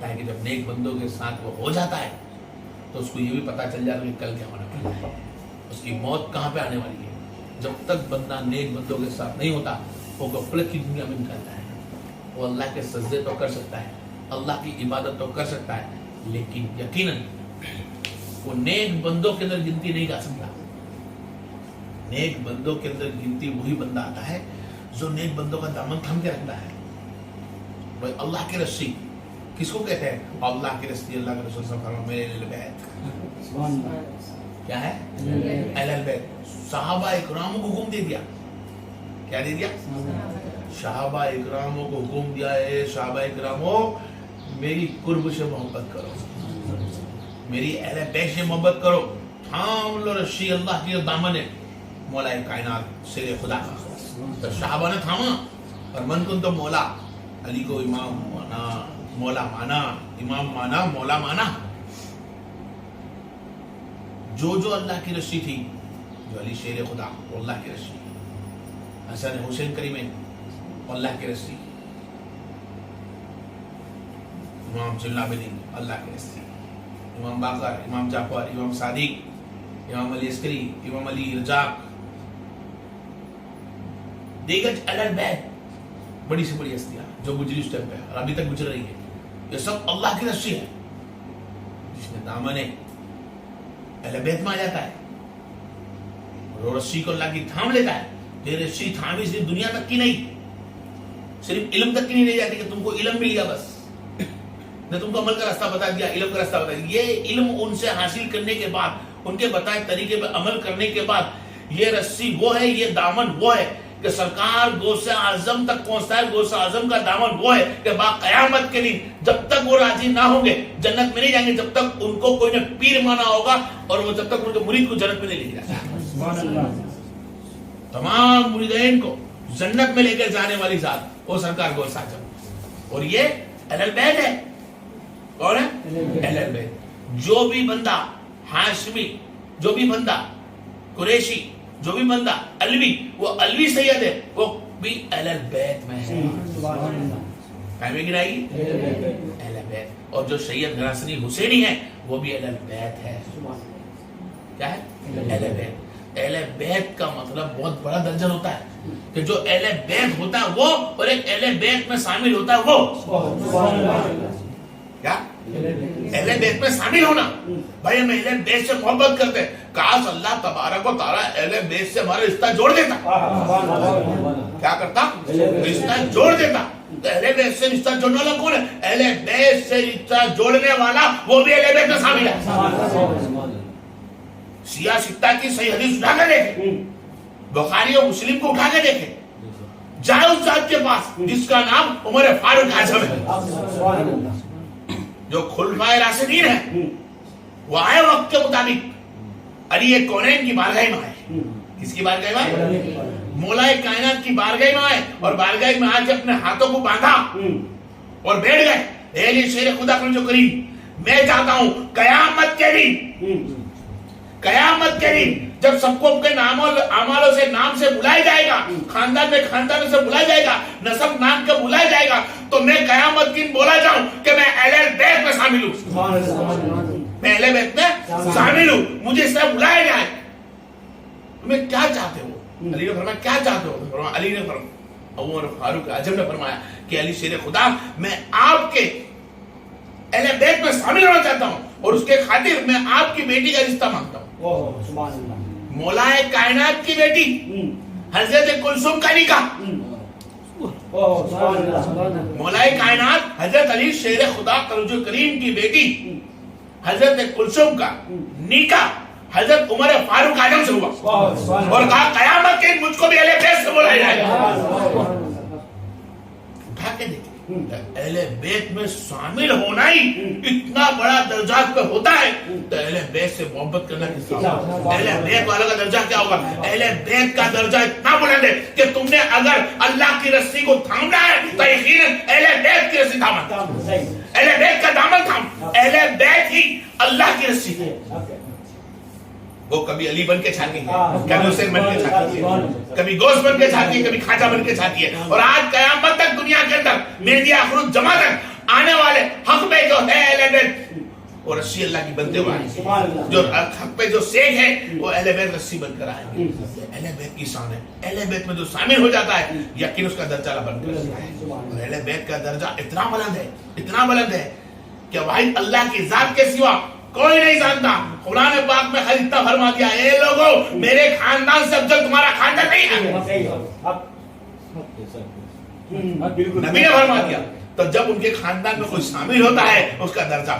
کہتا ہے کہ جب نیک بندوں کے ساتھ وہ ہو جاتا ہے تو اس کو یہ بھی پتا چل جاتا ہے کہ کل کیا ہونے والا ہے، اس کی موت کہاں پہ آنے والی ہے۔ جب تک بندہ نیک بندوں کے ساتھ نہیں ہوتا وہ غفلت کی دنیا میں نکلتا ہے، وہ اللہ کے سجدے تو کر سکتا ہے، اللہ کی عبادت تو کر سکتا ہے، لیکن یقیناً وہ نیک بندوں کے اندر گنتی نہیں جا سکتا۔ نیک بندوں کے اندر گنتی وہی بندہ آتا ہے جو نیک بندوں کا دامن تھام کے رکھتا ہے۔ بھائی اللہ کی رسی کس کو کہتے ہیں؟ اللہ کی رسی اللہ کے رسول صلی اللہ علیہ وسلم میرے اہل بیت، کیا ہے اہل بیت۔ صحابہ اکرام کو حکم دے دیا، کیا دے دیا؟ صحابہ اکراموں کو حکم دیا ہے، صحابہ اکراموں میری قرب سے محبت کرو، میری اہل بیت سے محبت کرو، تھام لو رسی اللہ کی دامن ہے مولا کائنات شیر خدا کا۔ تو صحابہ نے تھاما، اور من کن تو مولا، علی کو امام مانا، مولا مانا، امام مانا، مولا مانا۔ جو اللہ کی رسی تھی، جو علی شیر خدا وہ اللہ کی رسی، حسن حسین کریمین اللہ کی رسی، امام زین العابدین اللہ کی رسی، امام باقر، امام جعفر، امام صادق، امام علی عسکری، امام علی رجاق، دیگر اہل بیت، بڑی سے بڑی ہستیاں جو گزری اس ٹائم پہ اور ابھی تک گزر رہی ہے، یہ سب اللہ کی رسی ہے۔ جس نے دامن اہل بیت میں آ جاتا ہے اور وہ رسی کو اللہ کی تھام لیتا ہے، یہ رسی تھامی صرف دنیا تک کی نہیں، صرف علم تک کی نہیں لے جاتی کہ تم کو علم مل گیا بس، نے تم کو عمل کا راستہ بتا دیا، علم کا راستہ بتا دیا۔ یہ علم ان سے حاصل کرنے کے بعد، ان کے بتائے طریقے پہ عمل کرنے کے بعد، یہ رسی وہ ہے، یہ دامن وہ ہے کہ سرکار غوث اعظم تک پہنچتا ہے۔ غوث اعظم کا دامن وہ ہے کہ با قیامت کے دن جب تک وہ راضی نہ ہوں گے جنت میں نہیں جائیں گے، جب تک ان کو کوئی نہ پیر مانا ہوگا اور وہ جب تک ان کے مرید کو جنت میں نہیں لے جاتا۔ تمام مریدین کو جنت میں لے کر جانے والی ذات وہ سرکار غوث اعظم، اور یہ اہل بیت ہے۔ کون ہے؟ اہل بیت۔ جو بھی بندہ ہاشمی، جو بھی بندہ قریشی، جو بھی بندہ علوی، وہ علوی سید ہے، وہ بھی اہل بیت میں ہے۔ کہیں میں گرائے گی اہل بیت۔ اور جو سید ناصری حسینی ہے وہ بھی اہل بیت ہے۔ کیا ہے؟ اہل بیت۔ اہل بیت کا مطلب بہت بڑا درجہ ہوتا ہے کہ جو اہل بیت ہوتا ہے وہ، اور ایک اہل بیت میں شامل ہوتا ہے وہ۔ کیا؟ اہل بیت میں شامل ہونا۔ بھائی ہم اہل بیت سے محبت کرتے ہیں، کاش اللہ تبارک و تعالیٰ اہل بیت سے ہمارا رشتہ جوڑ دیتا۔ کیا کرتا؟ رشتہ جوڑ دیتا۔ تو اہل بیت سے رشتہ جوڑنے والا کون ہے؟ اہل بیت سے رشتہ جوڑنے والا وہ بھی اہل بیت میں شامل ہے۔ سیاہ ستہ کی صحیح حدیث اٹھا کے دیکھیں، بخاری اور مسلم کو اٹھا کے دیکھیں، جائے اس ذات کے پاس جس کا نام عمر فاروق اعظم ہے، جو خلفائے راشدین ہیں، وہ آئے وقت کے مطابق علی کونین کی بارگاہ میں آئے۔ کس کی بارگاہ میں آئے؟ مولا کائنات کی بارگاہ میں آئے، اور بارگاہ میں آ کے اپنے ہاتھوں کو باندھا اور بیٹھ گئے۔ اے علی شیر خدا کا جو کریم، میں چاہتا ہوں قیامت کے دن، قیامت کے دن جب سب کو اپنے اعمالوں سے نام سے بلایا جائے گا، خاندان میں خاندانوں سے بلایا جائے گا، نسب نام کے بلایا جائے گا، تو میں قیامت کے دن بولا جاؤں کہ میں اہل بیت میں شامل ہوں، میں اہل بیت میں شامل ہوں، مجھے اس طرح بلایا جائے۔ تمہیں کیا چاہتے ہو؟ علی نے فرمایا کیا چاہتے ہو؟ علی نے فرمایا، عمر فاروق اعظم نے فرمایا کہ علی شیر خدا، میں آپ کے اہل بیت میں شامل ہونا چاہتا ہوں، اور اس کے خاطر میں آپ کی بیٹی کا رشتہ مانگتا ہوں۔ مولا کائنات کی بیٹی حضرت کلثوم کا نکاح، مولا کائنات حضرت علی شیر خدا رسول کریم کی بیٹی حضرت کلثوم کا نکاح حضرت عمر فاروق اعظم سے ہوا، اور کہا قیامت کے مجھ کو بھی اہل بیت سے بلایا جائے گا۔ اٹھا کے دیکھیں، اہل بیت میں شامل ہونا ہی اتنا بڑا درجہ پہ ہوتا ہے، تو اہل بیت سے محبت کرنا کس کا؟ اہل بیت والا کا درجہ کیا ہوگا؟ اہل بیت کا درجہ اتنا بلند ہے کہ تم نے اگر اللہ کی رسی کو تھامنا ہے تو یقیناً اہل بیت کی رسی تھاما، اہل بیت کا دامن تھام۔ اہل بیت ہی اللہ کی رسی ہے۔ وہ کبھی علی بن کے چھاتی ہے، کبھی حسین بن کے چھاتی ہے، کبھی غوث بن کے چھاتی ہے، کبھی خواجہ بن کے چھاتی ہے، اور آج قیامت تک دنیا کے اندر مہدی آخر الزماں تک آنے والے حق میں جو وہ رسی اللہ کی بنتے ہوئے آئیں گے. جو حق پہ جو سیک ہے وہ اہل بیت رسی بن کر آئیں گے. اہل بیت کی شان ہے. اہل بیت میں جو شامل ہو جاتا ہے یقین اس کا درجہ بن کر آتا ہے. اور اہل بیت کا درجہ اتنا بلند ہے کہ واحد اللہ کی ذات کے سوا کوئی نہیں جانتا. قرآن پاک میں خود اتنا فرما دیا اے لوگو میرے خاندان سے افضل تمہارا خاندان نہیں ہے. نبی نے فرما دیا. تو جب ان کے خاندان میں کوئی شامل ہوتا ہے اس کا درجہ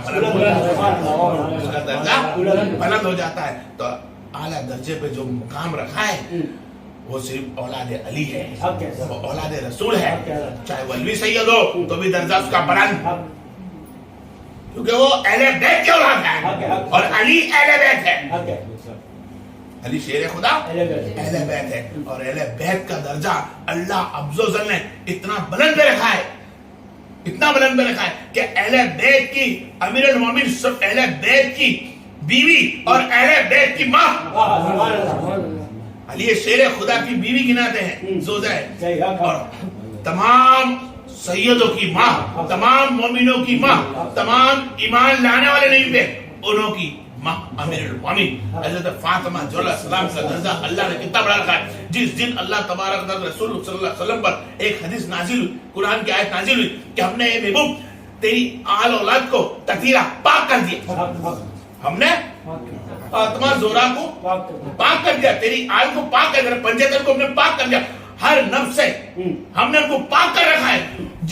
بلند ہو جاتا ہے. تو اعلیٰ درجے پہ جو مقام رکھا ہے وہ صرف اولاد علی ہے, وہ اولاد رسول ہے. چاہے وہ علوی سید ہو تو بھی درجہ اس کا بلند, کیونکہ وہ اہل بیت کے اولاد ہے اور علی اہل بیت ہے. علی شیر خدا اہل بیت ہے. اور اہل بیت کا درجہ اللہ عز و جل نے اتنا بلند پہ رکھا ہے, اتنا بلند پہ رکھا ہے کہ اہل بیت کی امیر المومنین سب اہل بیت کی بیوی اور اہل بیت کی ماں. علی شیر خدا کی بیوی گناتے ہیں زوجہ ہے, اور تمام سیدوں کی ماں, تمام مومنوں کی ماں, تمام ایمان لانے والے نہیں پہ انہوں کی ماں امیر المومنین حضرت فاطمہ زہرا السلام کا درجہ اللہ نے کتنا بڑا رکھا ہے. جس دن اللہ تبارک و تعالی رسول صلی اللہ علیہ وسلم پر ایک حدیث نازل ہوئی, قرآن کی آیت نازل ہوئی کہ ہم نے اے محبوب تیری آل اولاد کو تطہیرہ پاک کر دیا. ہم نے فاطمہ زہرا کو پاک کر دیا, تیری آل کو پاک کر دیا, پنجتن کو ہم نے پاک کر دیا, ہر نفس سے ہم نے ان کو پاک کر رکھا ہے.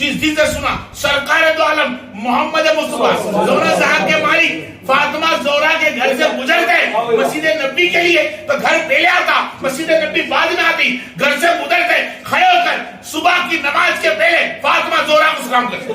جس دن سے سنا سرکار دو عالم محمد مصطفیٰ زہرا صاحب کے مالک فاطمہ زہرا کے گھر سے گزر گئے مسجد نبی کے لیے, تو گھر پہلے آتا, مسجد نبی بعد میں آتی. گھر سے گزرتے کھڑے ہو کر صبح کی نماز کے پہلے فاطمہ زہرا کو سلام کرتے.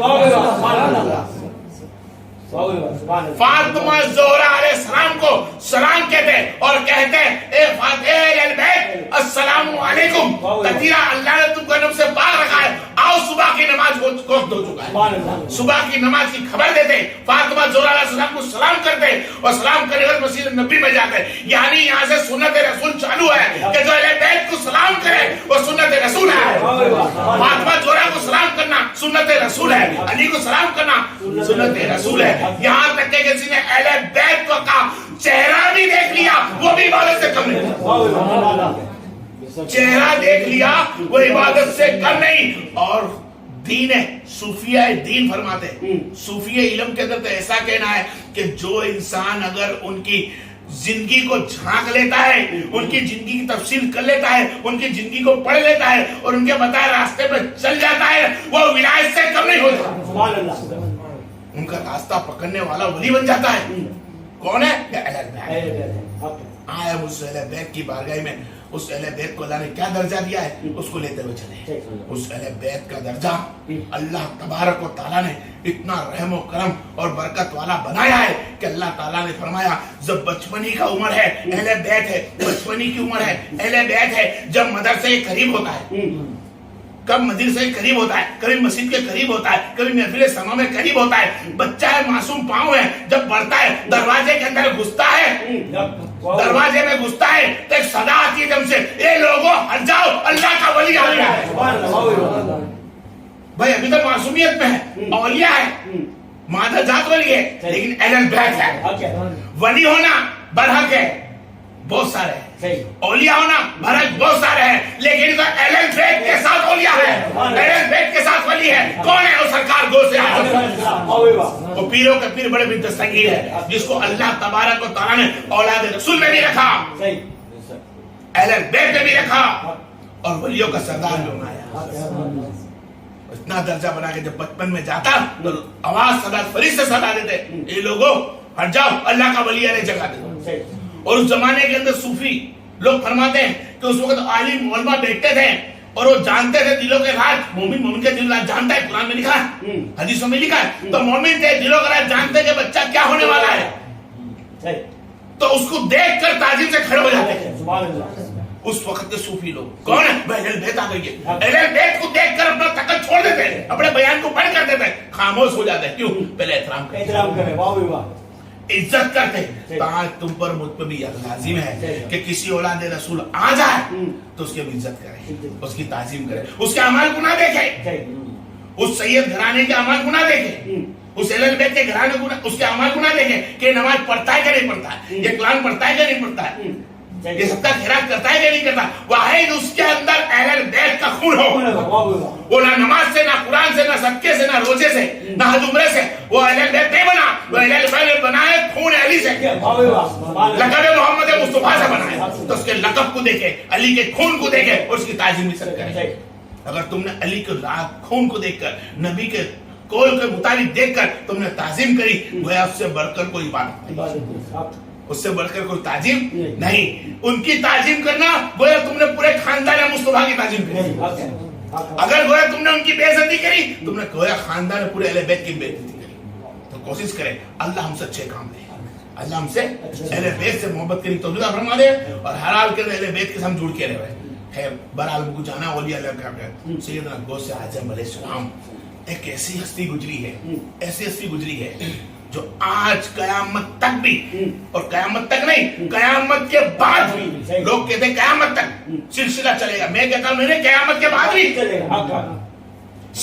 فاطمہ زہرا علیہ السلام کو سلام کہتے اور کہتے اے فاطمہ بیت السلام علیکم, تطہیرہ اللہ نے تم کو نفس سے پاک رکھا ہے, آؤ صبح کی نماز کو وقت ہو چکا ہے. صبح کی نماز کی خبر دیتے, فاطمہ زہرا علیہ السلام کو سلام کرتے اور سلام کرنے کے بعد مسجد نبی میں جاتے. یعنی یہاں سے سنت رسول چالو ہے کہ جو اہل بیت کو سلام کرے وہ سنت رسول ہے. فاطمہ زہرا کو سلام کرنا سنت رسول ہے, علی کو سلام کرنا سنت رسول ہے. یہاں تک کہ کسی نے اہل بیت کو کا چہرہ بھی دیکھ لیا وہ بھی عبادت سے کم نہیں. چہرہ دیکھ لیا وہ عبادت سے کم نہیں. اور دین ہے, صوفیہ دین فرماتے ہیں, صوفیہ علم کے اندر تو ایسا کہنا ہے کہ جو انسان اگر ان کی زندگی کو جھانک لیتا ہے, ان کی زندگی کی تفصیل کر لیتا ہے, ان کی زندگی کو پڑھ لیتا ہے اور ان کے بتائے راستے پہ چل جاتا ہے, وہ ولایت سے کم نہیں ہوتا. ان کا راستہ پکڑنے والا ولی بن جاتا ہے. کون ہے؟ اہل بیت. آیا اس اہل بیت کی بارگاہ میں, اس اہل بیت کو اللہ نے کیا درجہ دیا ہے اس کو لیتے ہوئے چلے. اس اہل بیت کا درجہ اللہ تبارک و تعالیٰ نے اتنا رحم و کرم اور برکت والا بنایا ہے کہ اللہ تعالیٰ نے فرمایا جب بچپنی کا عمر ہے اہل بیت ہے, بچپنی کی عمر ہے اہل بیت ہے. جب مدرسے قریب ہوتا ہے, کب مدرسے قریب ہوتا ہے, کبھی مسجد کے قریب ہوتا ہے, کبھی محفل سما میں قریب ہوتا ہے. بچہ ہے, معصوم پاؤں ہے, جب بڑھتا ہے دروازے کے اندر گھستا ہے, دروازے میں گھستا ہے تو ایک صدا آتی ہے جب سے اے لوگو ہٹ جاؤ اللہ کا ولی آ گیا ہے. بھائی ابھی تو معصومیت میں ہے, اولیاء ہے, مادہ ذات ولی ہے, لیکن اہل بیت ہے. ولی ہونا برحق ہے, بہت سارے ہیں, اولیاء ہونا برحق بہت سارے ہیں, لیکن اہل بیت کے ساتھ اولیاء ہے, اہل بیت کے ساتھ ولی ہے. کون ہے وہ؟ سرکار گو سے آدم. وہ پیروں کے پیر بڑے بھی دستگیر ہے جس کو اللہ تبارک و تعالیٰ نے اولاد رسول میں بھی رکھا, اہل بیت میں بھی رکھا اور ولیوں کا سردار بھی بنایا. اتنا درجہ بنا کے جب بچپن میں جاتا تو آواز صدا فرید سے صدا دیتے اے لوگوں ہٹ جاؤ اللہ کا ولی آنے جگہ دے. اور اس زمانے کے اندر صوفی لوگ فرماتے ہیں کہ اس وقت عالم علماء بیٹھتے تھے اور وہ جانتے تھے دلوں کے راز. مومن کے دل راز جانتا ہے, قرآن میں لکھا ہے, حدیثوں میں لکھا ہے. تو مومن تھے, دلوں کا راز جانتے کہ بچہ کیا ہونے والا ہے, تو اس کو دیکھ کر تعظیم سے کھڑے ہو جاتے ہیں. اس وقت کے صوفی لوگ کون ہے؟ اہل بیت آ گئی ہے. اہل بیت کو دیکھ کر اپنا طاقت چھوڑ دیتے ہیں, اپنے بیان کو بند کر دیتے ہیں, خاموش ہو جاتے ہیں. کیوں؟ پہلے احترام کریں, عزت کرتے. تاج تم پر مجھ پہ بھی لازم ہے کہ کسی اولاد رسول آ جائے تو اس کی عزت کرے, اس کی تعظیم کرے, اس کے اعمال کو نہ دیکھے, اس سید گھرانے کے اعمال کو نہ دیکھے, اس اہل بیت کے گھرانے کو اس کے اعمال کو نہ دیکھیں کہ نماز پڑھتا ہے کہ نہیں پڑھتا ہے، یہ قرآن پڑھتا ہے کہ نہیں پڑھتا ہے، یہ سب کا خیرات کرتا ہے کہ نہیں کرتا، واحد اس کے اندر اہل بیت کا خون ہو، وہ نہ نماز سے، نہ قرآن سے، نہ صدقے سے، نہ روزے سے، نہ حج عمرے سے، وہ اہل بیت نہیں بنا، وہ اہل بیت بنا ہے خون علی سے، لقب محمد مصطفیٰ سے بنا ہے، تو اس کے لقب کو دیکھے، علی کے خون کو دیکھے اور اس کی تعظیم بھی سب کرے۔ اگر تم نے علی کے خون کو دیکھ کر، نبی کے قول کے مطابق دیکھ کر تم نے تعظیم کری، گویا اس سے بڑھ کر کوئی عبادت نہیں، اس سے بڑھ کر کوئی تعظیم نہیں۔ ان کی تعظیم کرنا گویا تم نے پورے خاندان مصطفیٰ کی تعظیم کری، اگر گویا تم نے ان کی بے عزتی کری، تم نے گویا خاندان پورے اہل بیت کی بے عزتی کری۔ تو کوشش کریں اللہ ہم سے اچھے کام لے، اللہ ہم سے اہل بیت سے محبت کری توفیق عطا فرما دے، اور ہر حال کے اہل بیت کے ہم جڑ کے رہے۔ خیر بہرحال کو جانا اولیاء اللہ کا سیدنا غوث اعظم علیہ السلام ایک ایسی ہستی گزری ہے، ایسی ہستی گزری ہے جو آج قیامت تک بھی، اور قیامت تک نہیں قیامت کے بعد بھی، لوگ کہتے ہیں قیامت تک سلسلہ چلے گا، میں کہتا ہوں میرے قیامت کے بعد بھی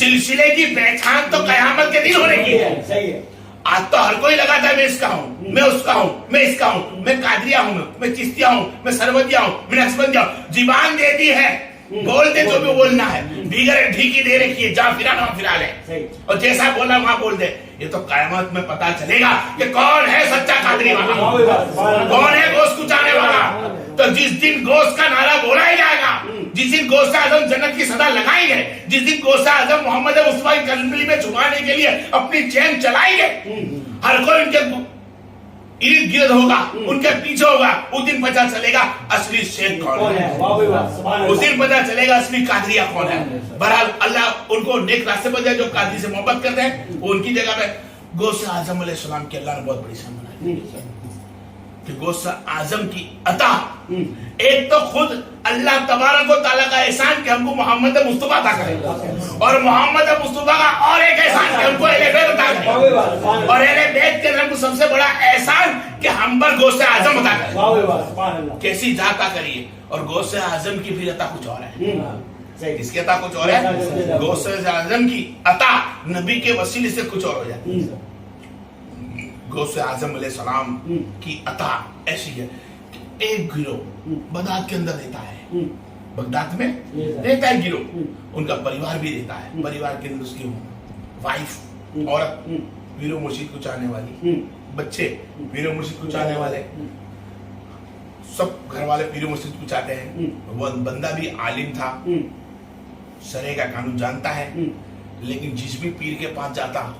سلسلے کی پہچان تو قیامت کے دن ہونے کی ہے۔ آج تو ہر کوئی لگاتا ہے میں اس کا ہوں، میں اس کا ہوں، میں اس کا ہوں، میں قادریہ ہوں، میں چشتیہ ہوں، میں سرودیہ ہوں، میں نقشبندیہ ہوں، زبان دیتی ہے بول دے جو بھی بولنا ہے، دیگر ڈھیکی دے رکھی ہے، جہاں پھرا وہاں پھرا لے، اور جیسا بولنا وہاں بول دے۔ یہ تو قیامت میں پتا چلے گا کہ کون ہے سچا قادری والا، کون ہے غوث کو چاہنے والا۔ تو جس دن غوث کا نعرہ بولا ہی جائے گا، جس دن غوث اعظم جنت کی صدا لگائیں گے، جس دن غوث اعظم محمد مصطفیٰ کی کلمہ میں چھپانے کے لیے اپنی چین چلائیں گے، ہر کوئی ان کے ارد گرد ہوگا، ان کے پیچھے ہوگا، اس دن پتہ چلے گا اصلی شیخ کون ہے، اس دن پتہ چلے گا اصلی قادریہ کون ہے۔ بہرحال اللہ ان کو نیک راستے پر دے، جو قادری سے محبت کرتے ہیں وہ ان کی جگہ پہ۔ غوث اعظم علیہ السلام کی اللہ نے بہت بڑی شان بنائی کہ غوث اعظم کی عطا، ایک تو خود اللہ تبارک و تعالیٰ کا احسان کہ ہم کو محمد مصطفیٰ عطا کرے، اور محمد مصطفیٰ کا اور ایک احسان کہ ہم کو اہل بیت عطا کرے، اور اہل بیت کے ہم کو سب سے بڑا احسان کہ ہم پر غوث اعظم عطا کرے۔ کیسی ذات عطا کریے، اور غوث اعظم کی بھی عطا کچھ اور ہے، اس کی عطا کچھ اور ہے۔ غوث اعظم کی عطا نبی کے وسیلے سے کچھ اور ہو جاتی ہے۔ غوث اعظم علیہ السلام کی عطا ایسی ہے کہ ایک گروہ بغداد کے اندر رہتا ہے، بغداد میں رہتا ہے گروہ، ان کا پریوار بھی رہتا ہے، پریوار کے اندر اس کی وائف، عورت پیر و مرشد کو چاہنے والی، بچے پیر و مرشد کو چاہنے والے، سب گھر والے پیر و مرشد کو چاہتے ہیں۔ وہ بندہ بھی عالم تھا، شرع کا قانون جانتا ہے، لیکن جس بھی پیر کے پاس جاتا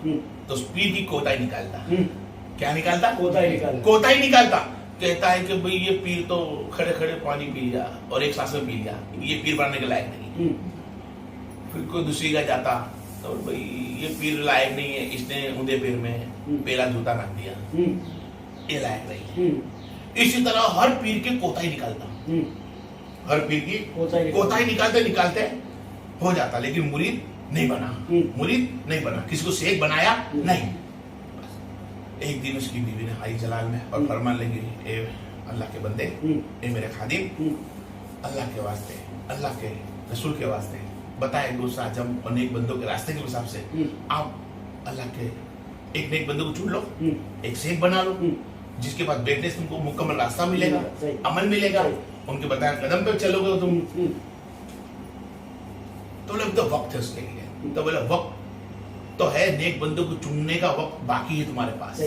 تو اس پیر کی کوتاہی نکالتا۔ کیا نکالتا؟ کوتاہی نکالتا۔ کہتا ہے کہ بھئی یہ پیر تو کھڑے کھڑے پانی پی لیا اور ایک سانس میں پی لیا، یہ پیر بننے کے لائق نہیں۔ پھر کوئی دوسری کا جاتا تو بھئی یہ پیر لائق نہیں ہے، اس نے اندھے پیر میں پیلا جوتا رکھ دیا، یہ لائق نہیں ہے۔ اسی طرح ہر پیر کی کوتاہی نکالتا، ہر پیر کی کوتاہی نکالتے نکالتے ہو جاتا، لیکن مرید نہیں بنا، مرید نہیں بنا، کسی کو شیخ بنایا نہیں۔ ایک دن اس کی بیوی نے حائی جلال میں اور فرمان لگی، اے اللہ کے بندے، اے میرے خادم، اللہ کے واسطے، اللہ کے رسول کے واسطے بتائے غوث اعظم اور نیک بندوں کے راستے کے حساب سے آپ اللہ کے ایک نیک بندوں کو چن لو، ایک شیخ بنا لو، جس کے پاس بیٹھنے سے تم کو مکمل راستہ ملے گا، عمل ملے گا، ان کے بتائے قدم پہ چلو گے تم۔ تو لوگ تو وقت ہے اس کے لیے، تو بولے وقت تو ہے، نیک بندوں کو چننے کا وقت باقی ہے تمہارے پاس۔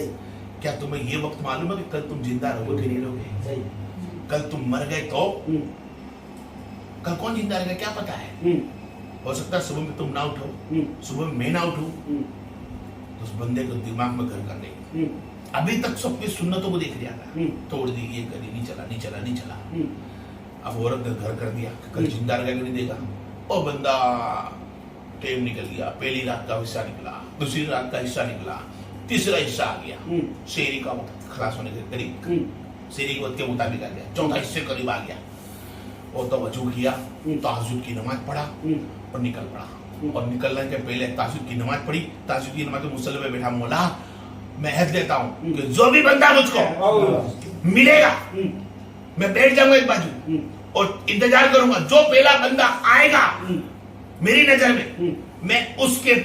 کیا تمہیں یہ وقت معلوم ہے کہ کل تم زندہ رہو کہ نہیں رہو گے؟ کل تم مر گئے تو کل کون زندہ رہے گا کیا پتا ہے؟ ہو سکتا ہے صبح میں تم نہ اٹھو، صبح میں نہ اٹھوں، تو اس بندے کو دماغ میں گھر کر دے، ابھی تک سب کی سنتوں کو دیکھ رہا تھا، توڑ دی، یہ کری، نہیں چلا نہیں چلا نہیں چلا، اب عورت نے گھر کر دیا، کل زندہ رہے گا کہ نہیں دے گا۔ اور بندہ ٹائم نکل گیا، پہلی رات کا حصہ نکلا، دوسری رات کا حصہ نکلا، تیسرا حصہ آ گیا، شہری کا وقت خلاص ہونے کے قریب، شہری کے وقت کے مطابق آ گیا، چوتھا حصے قریب آ گیا، اور توجہ کیا، تہجد کی نماز پڑھا اور نکل پڑا، اور نکلنے کے پہلے تہجد کی نماز پڑھی، تہجد کی نماز کے مصلی پہ بیٹھا، مولا میں عہد لیتا ہوں کہ جو بھی بندہ مجھ کو ملے گا میں بیٹھ جاؤں گا ایک بازو اور انتظار کروں گا، جو پہلا بندہ آئے گا میری نظر میں اس کے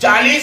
40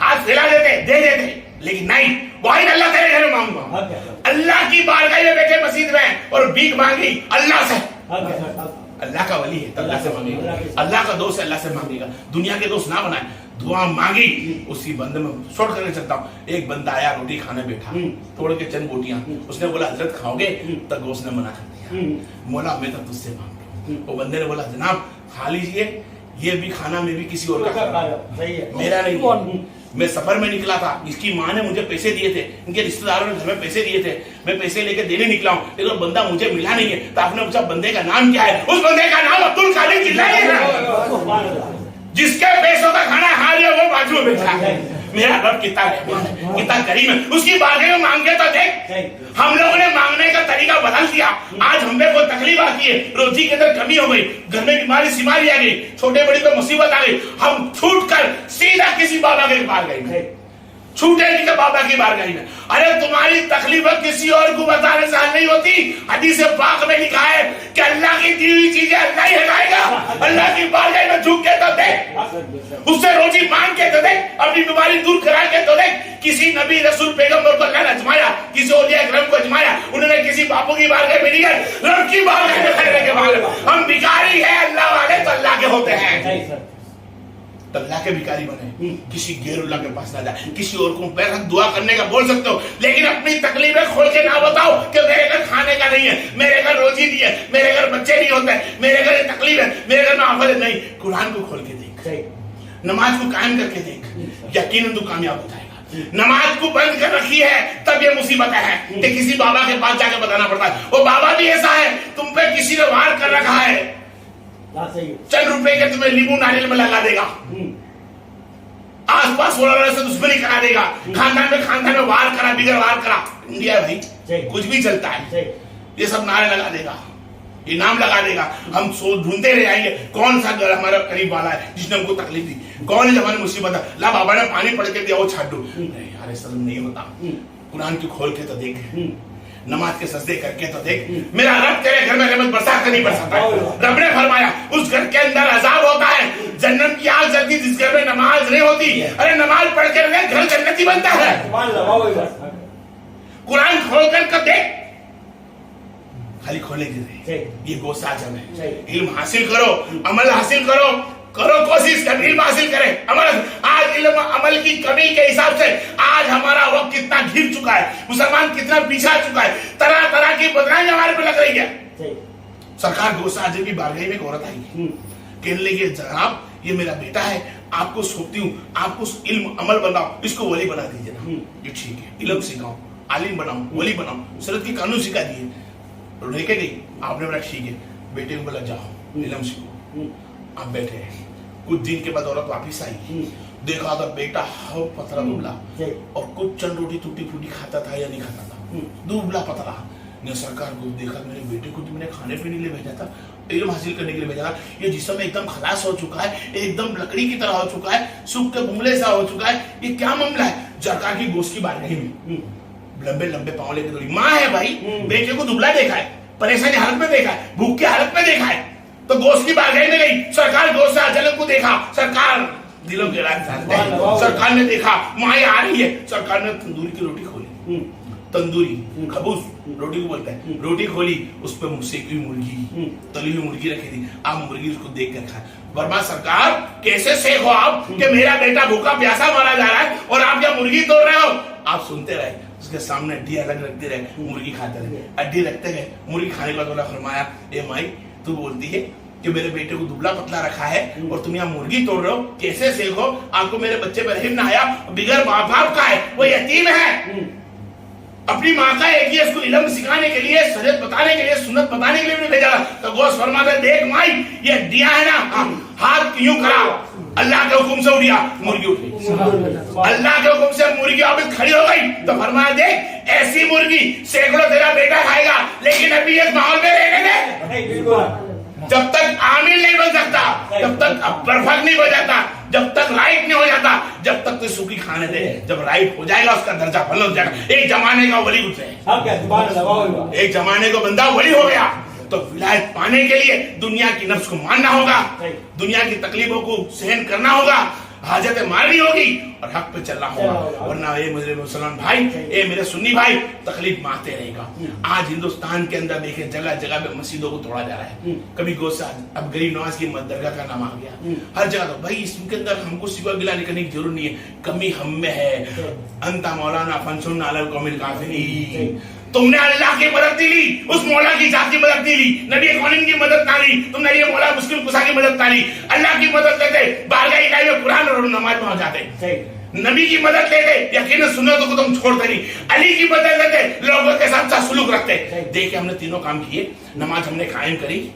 ہاتھ پھیلا دیتے دے دیتے، لیکن نہیں، واحد اللہ تیرے گھر میں مانگوں گا. اللہ کی بارگاہ میں بیٹھے مسجد میں اور بھیک مانگی اللہ سے. اللہ کا ولی ہے تو اللہ سے مانگے گا، اللہ کا دوست ہے اللہ سے مانگے گا. دنیا کے دوست نہ بنائے. دعا مانگی، اسی بندے میں شورٹ کرنے چلتا ہوں. ایک بندہ آیا روٹی کھانے بیٹھا، توڑ کے چند بوٹیاں، اس نے بولا حضرت کھاؤ گے؟ تو گوشت نے منع کر دیا. مولا میں تو تجھ سے مانگ. وہ بندے نے بولا جناب کھا لیجئے، یہ بھی کھانا میں بھی کسی اور کا کھانا میرا نہیں. میں سفر میں نکلا تھا، اس کی ماں نے مجھے پیسے دیے تھے، ان کے رشتہ داروں نے گھر میں پیسے دیے تھے، میں پیسے لے کے دینے نکلا ہوں، لیکن بندہ مجھے ملا نہیں ہے. تو آپ نے پوچھا بندے کا نام کیا ہے؟ اس بندے کا نام عبد الخالق جیلانی ہے. جس کے پیسوں کا کھانا کھا لیا وہ بازو میں بیٹھا ہے. میرا رب کتنا رحمان ہے، کتنا کریم ہے. اس کی بارگاہ میں مانگے تو دیکھ. ہم لوگوں نے مانگنے کا طریقہ بدل دیا. آج ہم پہ کوئی تکلیف آتی ہے، روزی کے اندر کمی ہو گئی، گھر میں بیماری سیماری آ گئی، چھوٹے بڑی کو مصیبت آ گئی، ہم چھوٹ کر سیدھا کسی بابا کے بارگاہ میں چھوٹے نہیں کہ بابا کی بارگاہ میں. ارے تمہاری تکلیف کسی اور کو بتانے سے حل نہیں ہوتی. حدیث پاک میں لکھا ہے کہ اللہ کی دی ہوئی چیزیں اللہ ہی ہٹائے گا. اللہ کی بارگاہ میں جھک کے تو دیکھ، اس سے روزی مانگ کے تو دیکھ، اپنی بیماری دور کرا کے تو دیکھ. کسی نبی رسول پیغمبر کو اللہ نے آزمایا، کسی اولیاء کرام کو آزمایا، انہوں نے کسی باپو کی بارگاہ میں نہیں گئے، رب کی بارگاہ میں کھڑے کے بعد ہم بھکاری ہیں، اللہ والے تو اللہ کے ہوتے ہیں. تو اللہ کے بھکاری بنے، کسی غیر اللہ کے پاس نہ جائے. کسی اور کو پیر رکھ دعا کرنے کا بول سکتے ہو، لیکن اپنی تکلیفیں کھول کے نہ بتاؤ کہ میرے گھر کھانے کا نہیں ہے، میرے گھر روزی نہیں ہے، میرے گھر بچے نہیں ہوتے، میرے گھر تکلیف ہے، میرے گھر میں آفت نہیں. قرآن کو کھول کے دیکھ، نماز کو قائم کر کے دیکھ، یقیناً تو کامیاب ہو جائے گا. نماز کو بند کر رکھی ہے تب یہ مصیبت ہے کہ کسی بابا کے پاس جا کے بتانا پڑتا ہے. وہ بابا بھی ایسا ہے، تم پہ کسی نے وار کر رکھا ہے، چند روپے کے تمہیں لیمو ناریل میں لگا دے گا، آس پاس والوں سے دشمنی کرا دے گا، خاندان میں وار کرا، بغیر وار کرا. انڈیا ہے بھائی، کچھ بھی چلتا ہے، یہ سب نعرے لگا دے گا، یہ نام لگا دے گا. ہم ڈھونڈتے رہ جائیں گے کون سا گھر ہمارا قریب والا ہے جس نے ہم کو تکلیف دی، کون ہے ہماری مصیبت ہے. لا بابا نے پانی پڑھ کے دیا وہ چھاٹ دو، یار ایسا نہیں ہوتا. قرآن کی کھول کے تو دیکھ، نماز کے سجدے کر کے تو دیکھ. میرا رب تیرے گھر میں رحمت برسا کر نہیں برساتا. رب نے فرمایا اس گھر کے اندر عذاب ہوتا ہے، جنت کی آگ جلتی جس گھر میں نماز نہیں ہوتی. ارے نماز پڑھ کے رہے گھر جنتی بنتا ہے. قرآن کھول کر دیکھ، خالی کھولے کی رہے. یہ گوشت آجم ہے. علم حاصل کرو، عمل حاصل کرو، کوشش کر علم حاصل کرے. آج علم عمل کی کمی کے حساب سے آج ہمارا وقت کتنا گر چکا ہے، مسلمان کتنا پیچھا چکا ہے، طرح طرح کی بدنامی ہمارے پہ لگ رہی ہے. سرکار گوشت آجم کی بارگاہ میں ایک عورت آئی، کہنے لگی جناب یہ میرا بیٹا ہے، آپ کو سونپتی ہوں، آپ کو علم عمل بناؤ، اس کو ولی بنا دیجیے نا. یہ ٹھیک ہے، علم سکھاؤ، عالم بناؤ، ولی بناؤ، شریعت کے قانون سکھا دیے. لے کے گئی، آپ نے بولا ٹھیک ہے. بیٹے کو بولا جاؤ علم سیکھو. آپ بیٹھے ہیں، کچھ دن کے بعد عورت واپس آئی، دیکھا تھا بیٹا ہو پتلا دبلا اور کچھ چند روٹی ٹوٹی پھوٹی کھاتا تھا یا نہیں کھاتا تھا، دبلا پتلا. نے سرکار کو دیکھا، میرے بیٹے کو تو میں نے کھانے پینے کے لیے بھیجا تھا، علم حاصل کرنے کے لیے بھیجا تھا، یہ جسم ایک دم خلاص ہو چکا ہے، ایک دم لکڑی کی طرح ہو چکا ہے، سوکھ کے بملے سا ہو چکا ہے، یہ کیا معاملہ ہے؟ سرکار کی گوشت کی بارگاہ میں لمبے لمبے پاؤں لے کے دوڑی. ماں ہے بھائی، بیٹے کو دبلا دیکھا ہے، پریشانی حالت میں دیکھا ہے، بھوک کی حالت میں دیکھا ہے، تو گوشت کی بارگاہ میں گئی. سرکار گوشت اجلم کو دیکھا، سرکار دلوں کے راز جانتے ہیں. سرکار نے دیکھا ماں آ رہی ہے، سرکار نے تندوری کی روٹی کھولی، تندوری خبوز روٹی کو بولتا ہے، روٹی کھولی، اس پہ سیکی ہوئی مرغی، تلی ہوئی مرغی رکھی تھی. آپ مرغی اس کو دیکھ کر کھائے. ورما سرکار کیسے سیکھ ہو آپ کہ میرا بیٹا بھوکا پیاسا مارا جا رہا ہے اور آپ کیا مرغی توڑ رہے ہو؟ آپ سنتے رہے، اس کے سامنے ہڈی الگ رکھتے رہے، مرغی کھاتے رہے، ہڈی رکھتے گئے. مرغی کھانے کا تولا فرمایا، اے مائی تو بولتی ہے کہ میرے بیٹے کو دبلا پتلا رکھا ہے اور تم یہاں مرغی توڑ رہے ہو، کیسے سیکھو؟ آپ کو میرے بچے پہ رحم نہ آیا، بغیر ماں باپ کا ہے، وہ یتیم ہے، اپنی ماں کا ایک ہی اس کو علم سکھانے کے لیے، شریعت بتانے کے لیے، سنت بتانے کے لیے بھی بھیجا تھا. تو گوشت فرماتا ہے دیکھ مائی یہ ہڈیاں ہیں نا، ہاتھ یوں کرا، اللہ کے حکم سے اڑیا، مرغی اٹھ گئی. اللہ کے حکم سے مرغی ابھی کھڑی ہو گئی. تو فرمایا دیکھ ایسی مرغی سینکڑوں تیرا بیٹا کھائے گا، لیکن ابھی اس ماحول میں رہنے دے. جب تک عامل نہیں بن سکتا، جب تک پرفیکٹ نہیں ہو جاتا، جب تک رائٹ نہیں ہو جاتا، جب تک تو سوکھی کھانے دے. جب رائٹ ہو جائے گا اس کا درجہ بلند ہو جائے گا. ایک زمانے کا ولی گزرے، ایک زمانے کو بندہ ولی ہو گیا. تو ولایت پانے کے لیے دنیا کی نفس کو ماننا ہوگا، دنیا کی تکلیفوں کو سہن کرنا ہوگا، حاجتیں مارنی ہوگی اور حق پہ چلنا ہوگا، ورنہ اے مسلمان بھائی، اے میرے سنی بھائی، تکلیف مارتے رہے گا۔ آج ہندوستان کے اندر دیکھیں جگہ جگہ پہ مسجدوں کو توڑا جا رہا ہے، کبھی گوسا، اب غریب نواز کی درگاہ کا نام آ گیا، ہر جگہ تو بھائی اس کے اندر ہم کو سوا گلا کرنے کی ضرورت نہیں ہے، کمی ہم میں ہے۔ انتا مولانا فانصرنا علی القوم الکافرین، تم نے اللہ کی مدد نہیں لی، اس مولا کی ذات کی مدد نہیں لی، نبی کونین کی مدد نہ لی، تم نے یہ مولا مسلم قصا کی مدد نہ لی، اللہ کی مدد لیتے بارگاہ الہی میں قرآن اور نماز میں ہو جاتے، نبی کی مدد لیتے یقیناً سنتوں کو تم چھوڑتے نہیں، علی کی مدد لیتے لوگوں کے ساتھ اچھا سلوک رکھتے۔ دیکھیں ہم نے تینوں کام کیے، نماز ہم نے قائم کری،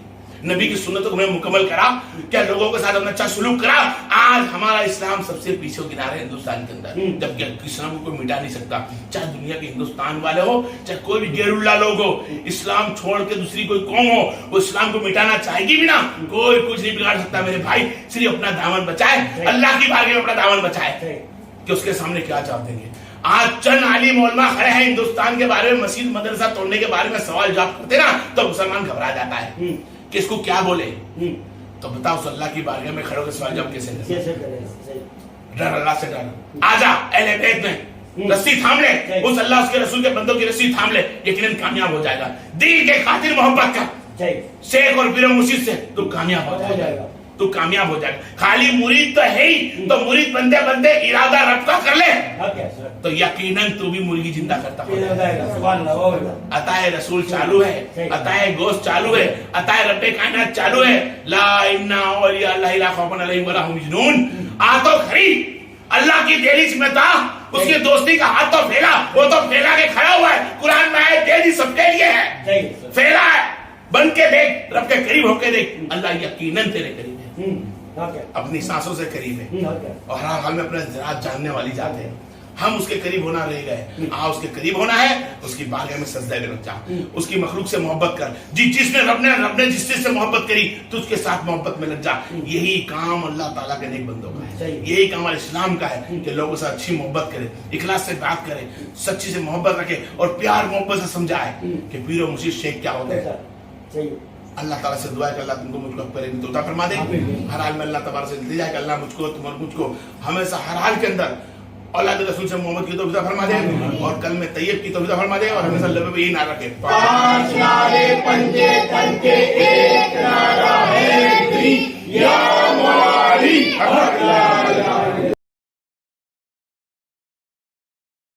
نبی کی سنتوں کو ہم نے مکمل کرا، کیا لوگوں کے ساتھ ہم نے اچھا سلوک کرا۔ آج ہمارا اسلام سب سے پیچھے گرا رہے ہندوستان کے اندر، جبکہ اسلام کو کوئی مٹا نہیں سکتا، چاہے دنیا کے ہندوستان والے ہو، چاہے کوئی بھی غیر اللہ لوگ ہو، اسلام چھوڑ کے دوسری کوئی قوم ہو، وہ اسلام کو مٹانا چاہے گی بھی نا، کوئی کچھ نہیں بگاڑ سکتا میرے بھائی، صرف اپنا دامن بچائے، اللہ کی بارگاہ میں اپنا دامن بچائے، کہ اس کے سامنے کیا چاہتے ہیں۔ آج چند عالم علماء کھڑے ہیں ہندوستان کے بارے میں، مسجد مدرسہ توڑنے کے بارے میں سوال جواب کرتے نا، تو مسلمان گھبرا جاتا ہے کہ اس کو کیا بولے۔ تو بتاؤ اس اللہ کی بارگاہ میں کھڑے ہو کے سوال جواب کیسے کریں؟ ڈر، اللہ سے ڈر، آجا اہل بیت میں رسی تھام لے، اس اللہ اس کے رسول کے بندوں کی رسی تھام لے، یقیناً کامیاب ہو جائے گا۔ دین کے خاطر محبت کر، شیخ اور پیر و مرشد سے تو کامیاب ہو جائے گا، تو کامیاب ہو جائے گا۔ خالی مرید تو ہے ہی، تو مرید بندے بندے ارادہ رب کا کر لے تو یقیناً تو بھی مرغی زندہ کرتا ہو جائے گا۔ عطائے رسول چالو ہے، عطائے گوشت چالو ہے، عطائے رب کائنات چالو ہے۔ لا انا اولیاء اللہ لا خوف علیہم ولا هم یحزنون، آ تو کھڑی اللہ کی دہلیز میں تھا، اس کی دوستی کا ہاتھ تو پھیلا، وہ تو پھیلا کے کھڑا ہوا ہے، قرآن میں آئے دہلیز سب کے لیے ہے، پھیلا ہے، بن کے دیکھ، رب کے قریب ہو کے دیکھ، اللہ یقیناً تیرے قریب ہے، اپنی سانسوں سے قریب ہے، اور ہر حال میں اپنا ذات جاننے والی ذات ہے۔ ہم اس کے قریب ہونا رہ گئے، اس کے قریب ہونا ہے، اس کی بارگاہ میں سجدہ میں رکھ جا، اس کی مخلوق سے محبت کر، جس نے رب نے جس چیز سے محبت کری تو اس کے ساتھ محبت میں لگ جا۔ یہی کام اللہ تعالیٰ کے نیک بندوں کا ہے، یہی کام اسلام کا ہے کہ لوگوں سے اچھی محبت کرے، اخلاص سے بات کرے، سچی سے محبت رکھے، اور پیار محبت سے سمجھائے کہ پیر و مرشد شیخ کیا ہوتے ہیں۔ اللہ تعالیٰ سے دعا ہے کہ اللہ تم کو مجھ کو اکبر عطا فرما دے، ہر حال میں اللہ تبارک سے التجا ہے کہ اللہ مجھ کو تم اور مجھ کو ہمیشہ ہر حال کے اندر اولاد رسول سے محمد کی توفیق فرما دے، اور کلمہ طیب کی توفیق فرما دے، اور ہمیشہ لب پہ یہ نہ رکھے۔